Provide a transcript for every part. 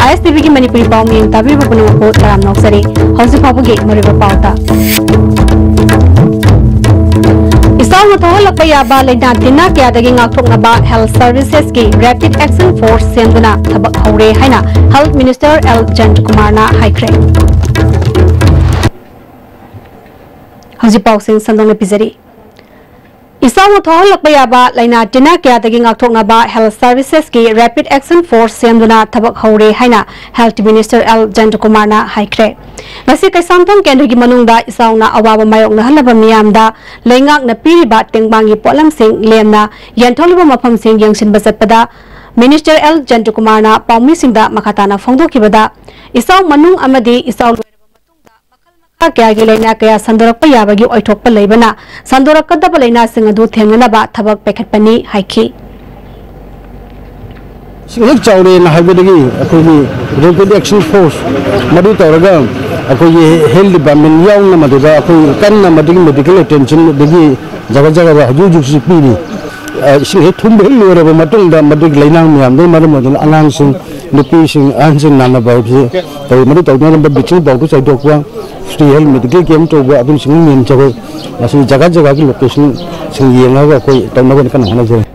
ISTV की मणिपुरी पाव में तभी बपनों को तराम नौकरी हौसी पापोगे मरिबा पावता इसाव नथोह लपयाबा लेना दिना क्या दगी ngakthoknaba health services की rapid action force सेमगुना थबक हौरे हाइना health minister L Jandakumar na हाइख्रे हौसी पाव सिंह संदोंग पिजरी इसाव नथोह लपयाबा लेना दिना क्या दगी ngakthoknaba health services की rapid action force सेमगुना थबक हौरे हाइना health minister L Jandakumar na हाइख्रे ngasi kaisamthong kendra gi manungda isauna awaba mayok na halaba miyamda leingak na piriba tengbangi polam sing lemna yantholiba mafam sing yangsin basatpada minister L Jandakumar na paumi singda makatana phongdokibada isaw manung amadi isaw loiraba matungda makal makha kya gi leina kaya sandorakpa yabagi oithokpa leibana sandorakkadaba leina sing adu thengnaba thabak pekhatpani haiki Singh चावरे नाहबदगी अखोनी rapid action force मदु तौरगा अखोई health department याउंग मदुदा अखोई कन्ना Madgi medical attention दगी जगह जगह हजु जुसि पीनी सिंह थुम हेल लोरबा मतुंगदा मदग लेनांग मियाम दे मदम मदन अनांग सिंह नुपी सिंह आंसिंग नाना बाउसे तौ मदु तौना नंबर बिचिंग बाउको साइडोकवा फ्री हेल्थ मेडिकल कैंप तौबा अदुन सिंह मेन जगह मसि जगह जगह की लोकेशन सिंह येंगा कोई तौना कन हना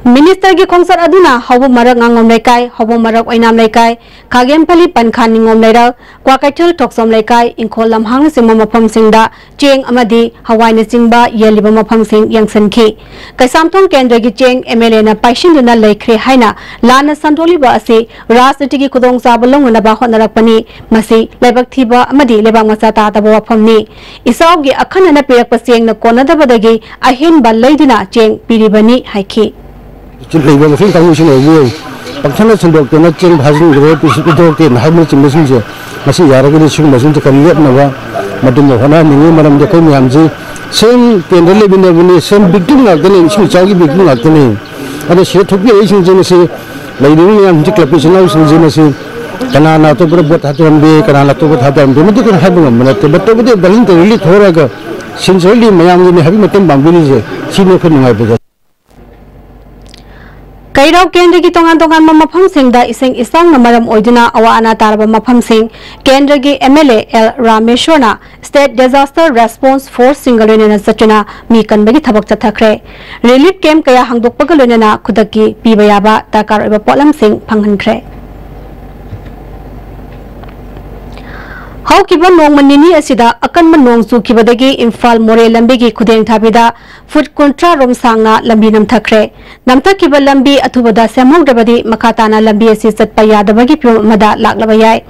Minister की खोंसर अदुना हबो मरक ngangom लेकाय हबो मरक ओइनाम लेकाय खागेमफली पनखान निंगोम लेरा क्वाकैथल टोक्सोम लेकाय इंखोल लमहांग सिंह मफम सिंहदा चेंग अमदी हवाइन सिंहबा येलिबा मफम सिंह यंगसनखी कैसामथोंग केंद्र की चेंग एमएलए ना पाइशिंदुना लेख्रे हाइना लाना संतोलिबा असे राजनीति की खुदोंग साबलोंगनबा होनरकपनी मसी लेबक थीबा अमदी लेबांग मसा तादबा वफमनी इसावगी अखनना पिरकपा चेंग न कोनदबदगी अहिनबा लेदिना चेंग पिरिबनी हाइखी लेबर मफिन कांगुसिन ओबो पक्षना संदोक न चेंग भाजिन ग्रे पिसिक दोके नाइम चिमसिन जे मसी यारगनि सिंग मसिन जे kan लेपनबा मदुम होना निंगे मरम जे कोइ म्यामजे सेम केंद्र लेबिनबनि सेम बिगदिं लागदनि सिंग चावगी बिगदिं लागदनि अरे से थुपि सिंग जेनसे लेदिं म्याम जे क्लबिसनाव सिंग जेनसे कनाना तो बट हातरमबे कनाला तो बट हातरमबे मदु कन हाबंग मनते बट बदे बलिन रिली थोरागा सिंसरली म्याम जे हाबि मतें बांगबिनि जे सिनो खन नुगाइबे कैराव केंद्र की तोंगान तोंगान मफम सिंहदा इसिंग इसांग नमरम ओइदुना अवा अना तारबा मफम सिंह केंद्र की एमएलए एल रामेश्वरना स्टेट डिजास्टर रेस्पॉन्स फोर्स सिंगलोनेना सचना मी कनबगी थबक चथखरे रिलीफ कैंप कया हंगदोकपग लोनेना खुदकी पीबयाबा दरकार ओइबा पोलम सिंह फंगहनखरे हौकिबा नोंग मनिनी असिदा अकनम नोंग चुखिबदगी इम्फाल मोरे लंबी खुदेंग थाबिदा फुट कुंट्रा रोम सांगना लंबी नमथखरे नमथकिबा लंबी अथुबदा सेमौदबदी मखाताना लंबी असि चटपा यादबगी पिमदा लाक्लबा याय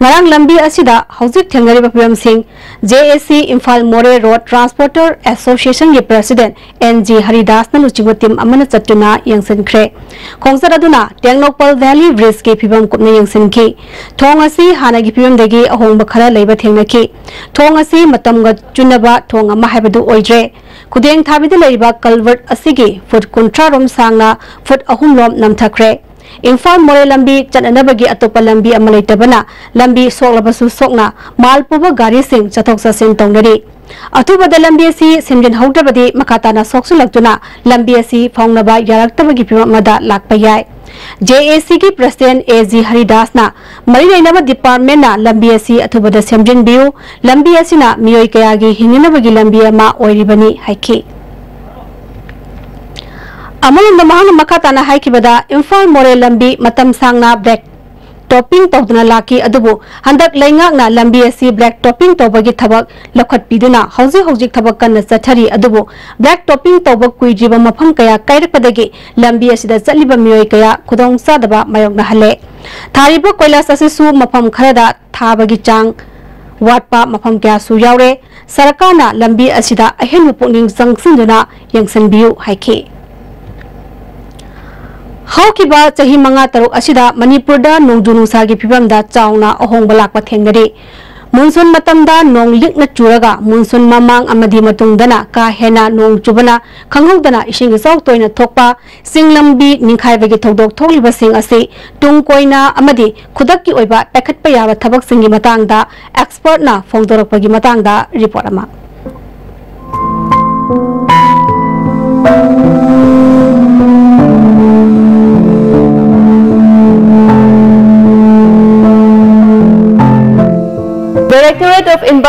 ngarang lambi asida hauzik thengariba pm singh JAC Imphal More Road Transporter Association gi President NG Haridas na luchingwa tim amana chatuna yangsankhre khongsar aduna Tengnokpal Valley Bridge ki phibam kupna yangsanki thong asi hana gi phibam dagi ahongba khara leiba thengnaki thong asi matamga chunaba thong ama haibadu oidre khudeng thabida leiba culvert asigi foot kuntra rom sangna foot ahum lom namthakre Imphal More lambi chananabagi atopa lambi amalaitabana lambi soklabasu sokna malpuba gari sing chathok sasin tongnari अथुबद लंबी asi semjin hautabadi makatana soksulakuna lambi asi faungnaba yaraktabagi pimada lakpa yai JAC की president AG Haridas ना मरी लेनबा department ना लंबी asi अथुबद semjin biu lambi asi ना मियोई कयागी हिनिनबगी लंबी अमा ओइरिबनी हाइकी अमल महान मखाताना हाइकिबदा इम्फाल मोरे लंबी मतम सांगना ब्लैक टॉपिंग तौदना लाकी अदुबु हंदक लेंगाकना लंबी asi ब्लैक टॉपिंग तौबगी थबक लखत पिदुना हौजी हौजिक थबक कन्न चथरी अदुबु ब्लैक टॉपिंग तौबक कुइजिबा मफम कया कायरपदगी लंबी asiदा चलिबा मियोय कया खुदोंग सादबा मायोगना हले थारिबा कोइलास असिसु मफम खरदा थाबगी चांग वाटपा मफम कया सु यावरे सरकारना लंबी asiदा अहेन पुनिंग संगसिनदुना यंगसनबियु हाइके हौकिबा चही मंगा तरुक असिदा मणिपुरदा नोंजु नुसागी फिबमदा चावना अहोंबा लाकपा थेंगरी मुनसुन मतमदा नोंग लिकना चुरगा मुनसुन ममांग अमदी मतुंगदना का हेना नोंग चुबना खंगौदना इसिंग साउ तोयना थोकपा सिंगलंबी निखाइबगी थौदोक थोलिबा सिंग असे तुंग कोइना अमदी खुदक्की ओइबा पैखटपा याबा थबक सिंगी मतांगदा एक्सपर्टना फोंदोरकपगी मतांगदा रिपोर्ट अमा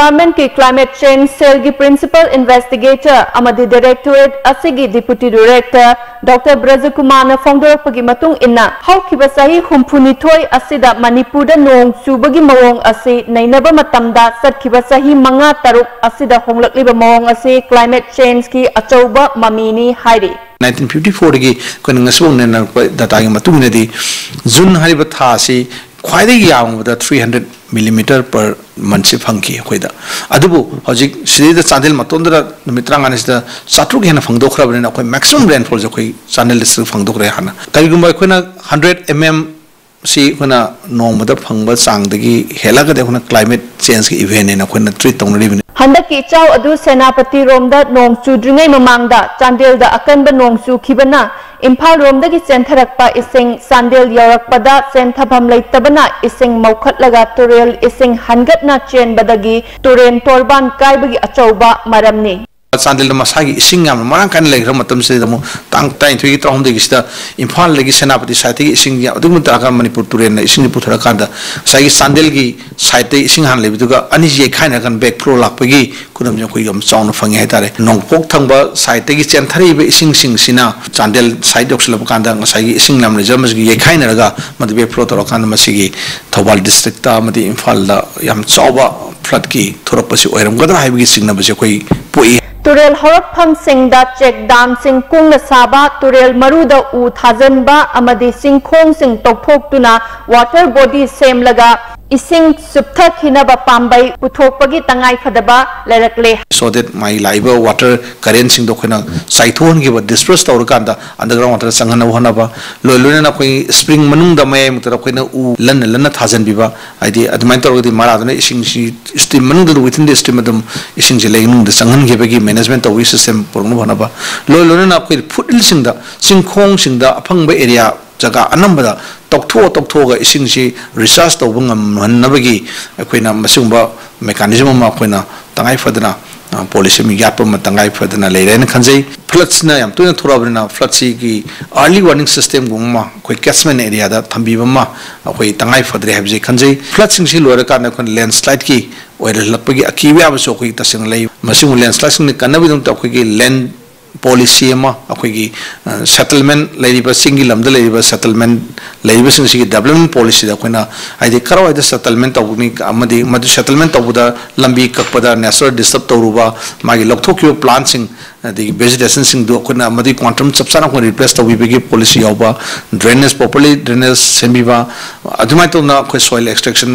Environment की Climate Change Cell की Principal Investigator अमदी Directorate असिगी Deputy Director Dr. Brajakumar ने फोंदोरपगी मतुंग इन्ना हौखिबा सही हुम्फुनिथोय असिदा मणिपुरदा नोंग चुबगी मवोंग असि नैनबा मतमदा सटखिबा सही मंगा तरुक असिदा होंगलक्लिबा मवोंग असि Climate Change की अचौबा ममीनी हाइरी 1954 की कोई नंगसों ने न डाटा की मतुंग ने दी जून हरिबा था सी ख्वाइदे यावंगदा 300 मिलीमीटर पर मंथ से फंकी होइदा अदुबु हजिक सिदा चांदेल मतोंदरा नुमित्रांग अनिसदा साट्रुक हेना फंगदोखराबने अखोय मैक्सिमम रेनफॉल जखोय चांदेल डिस्ट्रिक्ट फंगदोखरे हाना करिगुंबा अखोयना 100 mm सी होना नोंगमदा फंगबा चांगदगी हेलागदे होना क्लाइमेट चेंज की इवेंट ने अखोयना ट्रीट तौनरिबने हंदकी चाव अदु सेनापति रोमदा नोंग चुद्रिंगै ममांगदा चांदेलदा अकनबा नोंग चुखिबना इम्फाल रोमदगी चेंथरकपा इसिंग चांदेल यौरकपदा चेंथफम लेतबना इसिंग मौखटलगा तुरेल इसिंग हनगतना चेनबदगी तुरेन तोरबान कायबगी अचौबा मरमनी चांदेल मसागी इसिंग याम मरांग कान लेग्र मतम से दमु तांग टाइन थुई त्रौम देगी सिदा इम्फाल लेगी सेनापति साइते की इसिंग या अदुम ताका मणिपुर तुरेन इसिंग पुथरा कांदा सागी चांदेल की साइते इसिंग हान लेबिदुगा अनि जे खाइना कान बैक फ्लो लाकपगी कुदम जो कोई यम चाउन फंगे हाइतारे नोंगपोक थंगबा साइते की चेंथरीबे इसिंग सिंग सिना चांदेल साइड दोक्सलब कांदा सागी इसिंग नाम रिजर्मस की ये खाइनारगा मद बैक फ्लो तरो कांदा मसिगी थौबाल डिस्ट्रिक्ट ता मदि इम्फाल दा यम चाउबा फ्लड की थोरपसि ओइरमगदा हाइबगी सिंगना बसे कोई पोई तुरेल हरफम सिंगदा चेक दाम सिंग कुंग साबा तुरेल मरुदा उ थाजनबा अमदी सिंखोंग सिंग तोक्थोक्तुना वाटर बॉडी सेमलगा इसिंग सुप्थखिनबा पांबै पुथोकपगी तंगाई फदबा लेरकले so that my live water current sing dokena saithon gi disperse tawr kanda underground water sangana hona ba loiluna na koi spring manung da mai mutara koi na u lan thajan biba id admain tawr di mara da ising si stream manung da within the stream madam ising je legnung da sangan ge bagi management tawi system pornu hona ba loiluna na koi foodil sing da singkhong sing da aphang ba area jaga anambada toktho ga ising si research tawbungam hannabagi akoina masungba mechanism ma akoina tangai fadana policy mi gap ma tangai fadana leirena khanjai floods na yam tuina thorabna floods ki early warning system gumma koi catchment area da thambi ma akoi tangai fadre habje khanjai floods sing si lora ka na kon landslide ki oil lakpagi akiwa ba so koi tasing lei masung landslide sing ni kanabi dum ta koi ki land policy ma akoigi settlement leriba singi lamda leriba settlement leriba singi development policy da koina aide karo aide settlement tawni amadi madu settlement tawda lambi kakpada natural disturb tawruba magi lokthokyo plant sing the vegetation sing do koina amadi quantum chapsana ko replace tawibegi policy yawba drainage properly drainage sembiba adumai to na ko soil extraction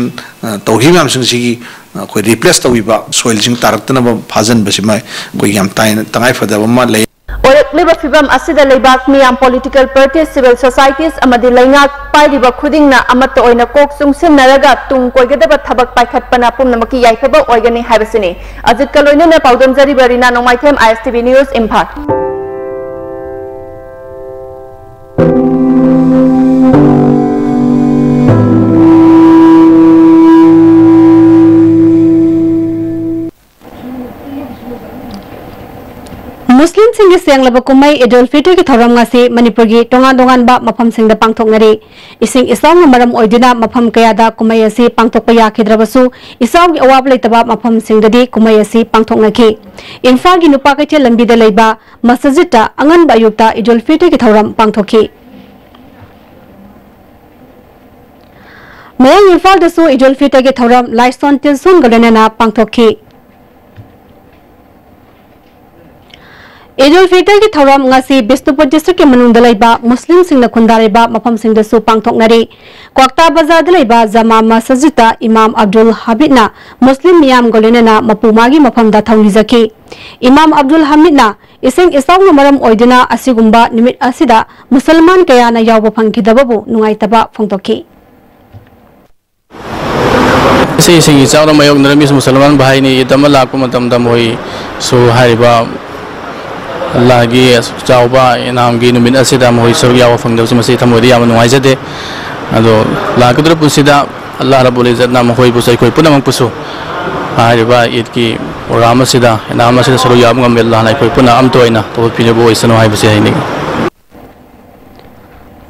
tawhi mam sing sigi ko replace tawiba soil sing tarakna ba phajan basima ko yam tangai fadaba ma lei ओरकलिबा फिबम असिदा लेबाक मियाम political parties civil societies अमदि लैंगाक पाइरिबा खुदिंगना अमत ओइना कोक सुंगसिनरगा तुंग कोइगदबा थबक पाइखतपना पुमनमकी याइफबा ओइगनि हाइबसिनी अजित कलोइना पाउदम जरिबा रिना नोमाइथेम ISTV news Imphal Muslim Singh सेंगलब कुमै ईद-उल फितर की थौरम ngasi मणिपुर की तोंगान बा मफम सिंह दा पांगथोकनरी इसिंग इस्लाम मरम ओइदिना मफम कयादा कुमै असि पांगथोकपा याखिद्रबसु इस्लाम की अवाब लेतबा मफम सिंह ददी कुमै असि पांगथोकनखि इम्फाल की नुपा कैथे लंबी दा लेबा मस्जिद अंगन बायुक्ता ईद-उल फितर की थौरम पांगथोकि मयंग इम्फाल दसु ईद-उल फितर की थौरम लाइसन तिलसुन गलनना पांगथोकि ईद-उल फितर की थौरम ngasi बिष्णुपुर डिस्ट्रिक्ट के मनुंग दलैबा मुस्लिम सिंह खुंदारेबा मफम सिंह दसु पांगथोकनरी क्वाक्ता बाजार दलैबा जमा मस्जिद इमाम अब्दुल हमीदना मुस्लिम मियाम गोलेना मपुमागी मफम दा थौनिजकी इमाम अब्दुल हमीदना इसिंग इस्लाम मरम ओइदिना असिगुंबा निमित असिदा मुसलमान कयाना यावबा फंगिदबबु नुंगाइतबा फोंगतोकी इसी चावना मयोग नरमिस मुसलमान भाई ने इदम लाको मतम दम होई सो हारिबा अल्लाह की चावबा इनाम की नुमिन असिदा मोहि सरुग याव फंगदब मसी थमोदि याम नुंगाइजदे अदो लाकद्र पुसिदा अल्लाह रब्बुल इज्जत ना मोहि पुसै कोइ पुनमक पुसु हारिबा ईद की ओराम असिदा इनाम असिदा सरुग याम गम अल्लाह ना कोइ पुना अम तोइना तो पिनेबो इसनो हाइबसे हाइनि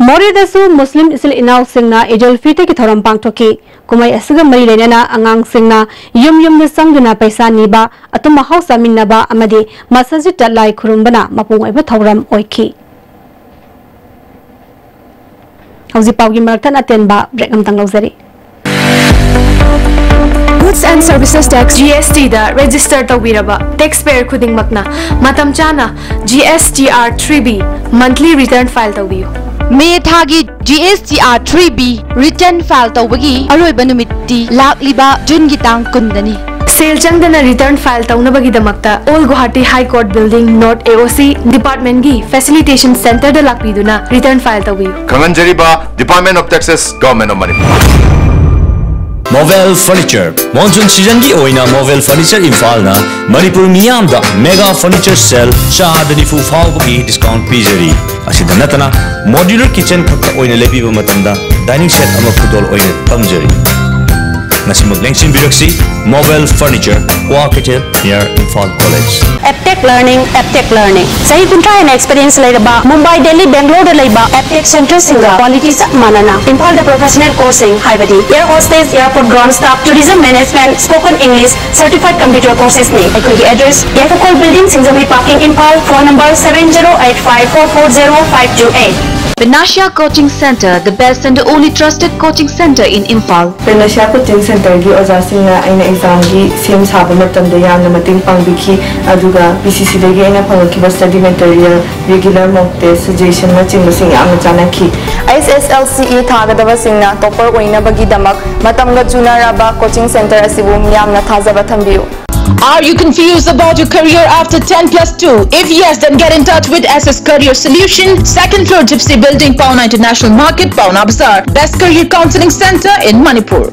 मोरेदसु मुस्लिम इसिल इनाउ सिंगना इजुल फितर की थौरम पांगथोकी कुमाई असग मरी लेना अंगांग सिंगना युम युम न संगना पैसा नीबा अतुम हौसा मिन्नबा अमदि मसजिद लाई खुरुंबना मपुंग ओइबा थौरम ओइखी हौजि पाउगी मरथन अतेनबा ब्रेक अमतंग लौजरी Goods and Services Tax GST da register tawiraba taxpayer khuding makna matam chana GSTR 3B monthly return file tawiyu मे थागी GSTR 3B return file tawagi aroiba numiti lakliba June gi tang kundani Sale changdana return file tawnabagi damakta Old Guwahati High Court Building North AOC Department gi Facilitation Center da lakpiduna return file tawiyu Kanganjariba Department of Taxes Government of Manipur Movel Furniture Monsoon season ki oina Movel Furniture Imphal na Manipur miyam da Mega Furniture Sale shahadani fu fawgi discount pizari asida natana modular kitchen khakta oina lebiba matamda dining set ama khudol oina tamjari nasimag lengsin biraksi Movel Furniture Cooperative near Imphal College Aptech Learning sahi kuntra and experience leiraba Mumbai Delhi Bangalore leiba Aptech Center singa quality sa manana Imphal the professional coursing haibadi air hostess airport ground staff tourism management spoken English certified computer courses ni aikoi address Yakakol building Singjami parking Imphal phone number 7085440528 Panacea Coaching Center, the best and the only trusted coaching center in Imphal. Panacea Coaching Center gi oja singna aina exam gi sim saba matamda yamna mating pangbiki aduga PCC dagi aina phangki study material regular mock test suggestion na chingba sing amna chanaki ISSLCE thagadaba singna topper oina bagi damak matamga junaraba coaching center asibu yamna thajaba thambiyu Are you confused about your career after 10+2? If yes, then get in touch with SS Career Solution, 2nd floor Gypsy Building, Pauna International Market, Pauna Bazaar. Best Career Counseling Center in Manipur.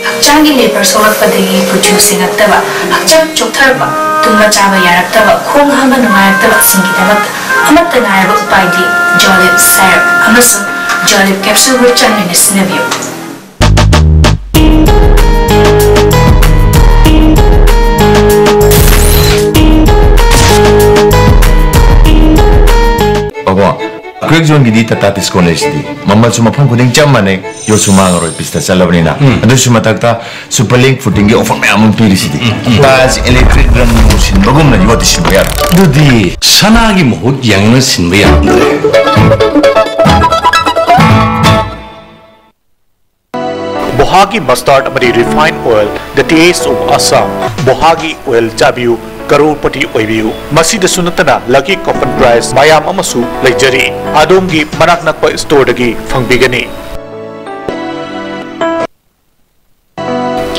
Hakchangi labor solakpadagi producing aktaba, hakchang choktarba, tuma chaba yaraktaba, khong hama nungayaktaba singidabak, amatta ngayaba upaidi, Jolib Syrup, amasu Jolib Capsule with Chinese Navio. Greg John gidi Tata College di mamal cuma phang kuding jam mane yo cuma ngaroi pista salabni na adu cuma takta Superlink footing ge offer me amun piri sidi bas electric drum machine bagum na yoti sinbaya dudi sana gi mohut yang na sinbaya Bohagi mustard amadi refined oil the taste of Assam Bohagi oil jabiu Karupati oibiu masida sunatana lucky coupon price mayam amasu leijari adongi manak nakpa store dagi fangbigani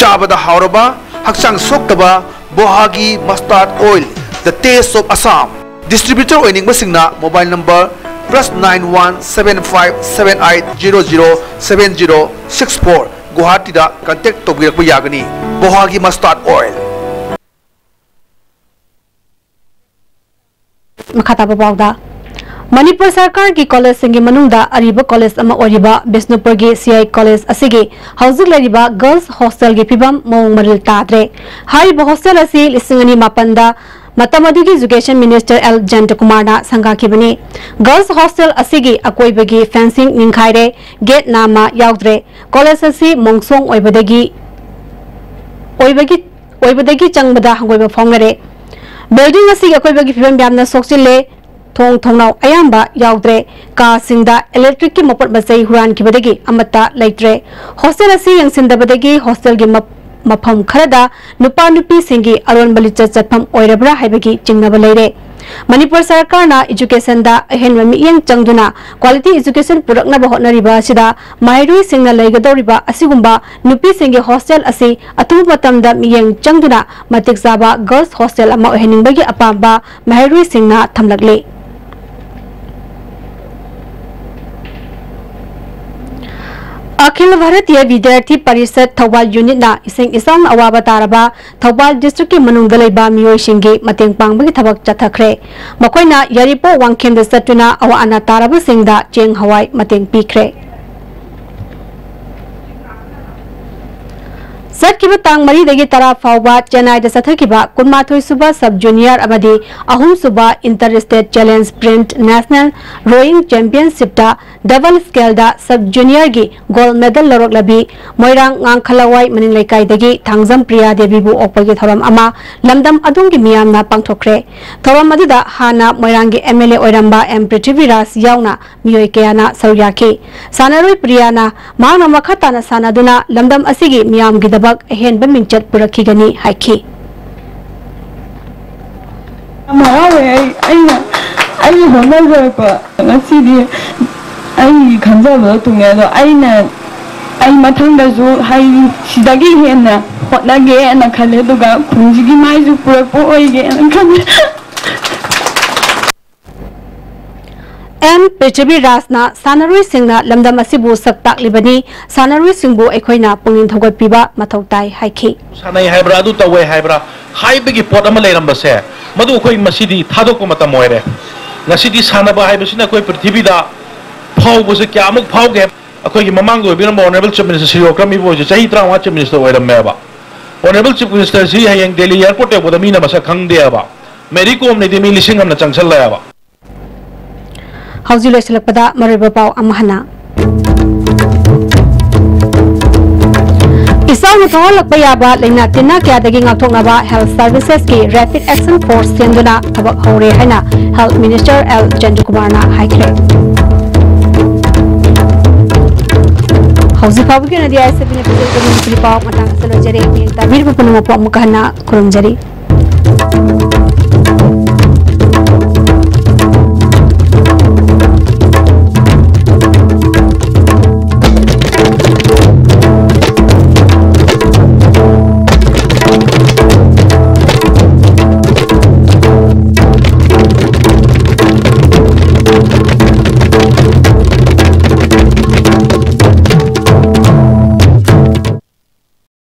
Chabada hauraba hakchang soktaba Bohagi mustard oil the taste of Assam distributor oining basingna mobile number +917578007064 Guwahati da contact tobirakba yagani Bohagi mustard oil Makata babawda Manipur Sarkar ki college singi manungda ariba college ama oriba Bisnupur gi CI college asigi hauzik lariba girls hostel gi pibam mong maril tadre hariba hostel asi lisingani mapanda Matamadigi Education Minister L. Jantakumar na sangha ki bani girls hostel asigi akoibagi fencing ningkhaire gate nama yaudre college asi mongsong oibadagi changbada hangoiba phongare building asigi akoibagi pibam yamna sokchile thong thongnau ayamba yaudre ka singda electric ki mopot basai huran ki badagi amata laitre hostel asi yangsindabadagi hostel gi mafam kharada nupa nupi singi aron balicha chatpham oirabra haibagi chingnaba leire Manipur Sarkar na education da ahen mami yang changduna quality education purakna ba hotnariba sida mairui singna laigadoriba asigumba nupi singi hostel asi atu matamda miyang changduna matik zaba girls hostel ama oheningbagi apamba mairui singna thamlagle Akhil Bharatiya Vidyarthi Parishad Thawal Unit na ising isang awaba taraba Thawal District ki manungda leiba miyoi shingi mateng pangbagi thabak chathakre makoina yaripo wangkhem da satuna awa ana taraba singda cheng hawai mateng pikre चटकिबा तांग मरी दगी तरा फाउबा चेन्नई दा सथकिबा कुनमाथोई सुबा सब junior अमदी अहुम सुबा inter state challenge print national rowing championship दा double scale दा सब junior गी गोल्ड मेडल लौरक लबी मोइरांग ngangkhalawaई मनिंग लेकाई दगी थांगजम प्रिया देवी बु ओपगी थोरम अमा लमदम अदुंगी मियामना पांगथोखरे थोरम अदुदा हाना मोइरांगी एमएलए ओइरंबा एम पृथ्वीराज यावना मियोय केयाना सरुयाखी सानारोई प्रियाना मांगना मखताना सानादुना लमदम असिगी मियामगी दबक अहेनबा मिंचत पुरखीगनी हाइखी मावे आई होनजरको ngasiदी आई खंजबो तुंगेदो आई मथंगदसु हाई सिदागी हेना होटनागे ना खले दुगा खुंजिगी माइजु पुरपो ओइगे ना खले एम पृथ्वीराजना सानारुई सिंगना लमदम असिबु सक्ताक्लिबनी सानारुई सिंगबु अखोइना पुंगिन थौगतपिबा मथौ ताई हाइखी सानाई हाइब्रा अदु तवे हाइब्रा हाइबगी पोट अमा लेरंबसे मदु अखोइ मसिदी थादोको मतम ओइरे ngasiदी सानाबा हाइबसिना कोइ पृथ्वीदा फाउबसे क्यामुक फाउगे अखोइ ममांग ओइबिरम ऑनरेबल चीफ मिनिस्टर श्री ओक्रमी बोजे चाहि 3 चीफ मिनिस्टर ओइरमेबा ऑनरेबल चीफ मिनिस्टर जी हयंग दिल्ली एयरपोर्ट एबोदा मीना मसा खंगदेबा मेरी कोम ने दिमी लिसिंग हमना चंगसललायबा हौजी लोइसलपदा मरबा पाव अमहना इसाउ थोलकबा याबा लेना तिना क्यादगी ngakthoknaba हेल्थ सर्विसेस की रैपिड एक्शन फोर्स सेंदुना थबक हौरे हैना हेल्थ मिनिस्टर एल चंद्र कुमार ना हाइख्रे हौजी फाबगी नदी आइसबिने प्रेजेंट कमिटी पाव मतंग सलोजरे ताबीर पुनम पमुकहना खुरमजरी।